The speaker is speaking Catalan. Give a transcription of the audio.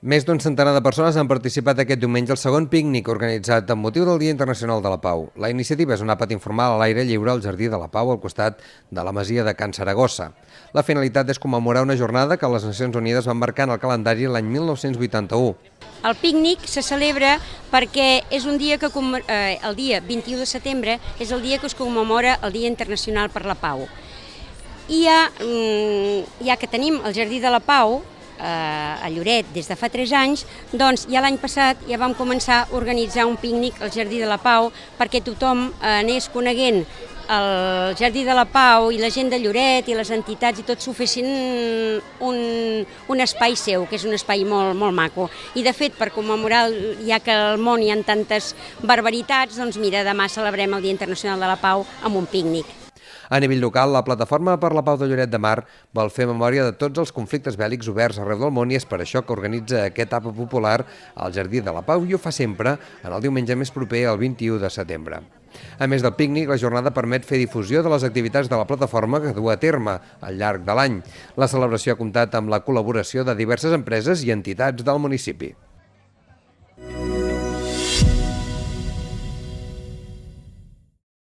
Més d'un centenar de persones han participat aquest diumenge al segon pícnic organitzat amb motiu del Dia Internacional de la Pau. La iniciativa és un àpat informal a l'aire lliure al Jardí de la Pau al costat de la masia de Can Saragossa. La finalitat és commemorar una jornada que les Nacions Unides van marcar en el calendari l'any 1981. El pícnic se celebra perquè és un dia que el dia 21 de setembre és el dia que es commemora el Dia Internacional per la Pau. I ja que tenim el Jardí de la Pau a Lloret des de fa 3 anys, doncs ja l'any passat ja vam començar a organitzar un pícnic al Jardí de la Pau perquè tothom anés coneguent el Jardí de la Pau i la gent de Lloret i les entitats i tots s'ho fessin un espai seu, que és un espai molt, molt maco. I de fet, per commemorar, ja que al món hi ha tantes barbaritats, doncs mira, demà celebrem el Dia Internacional de la Pau amb un pícnic. A nivell local, la Plataforma per la Pau de Lloret de Mar vol fer memòria de tots els conflictes bèl·lics oberts arreu del món i és per això que organitza aquest àpat popular al Jardí de la Pau i ho fa sempre en el diumenge més proper, el 21 de setembre. A més del pícnic, la jornada permet fer difusió de les activitats de la plataforma que du a terme al llarg de l'any. La celebració ha comptat amb la col·laboració de diverses empreses i entitats del municipi.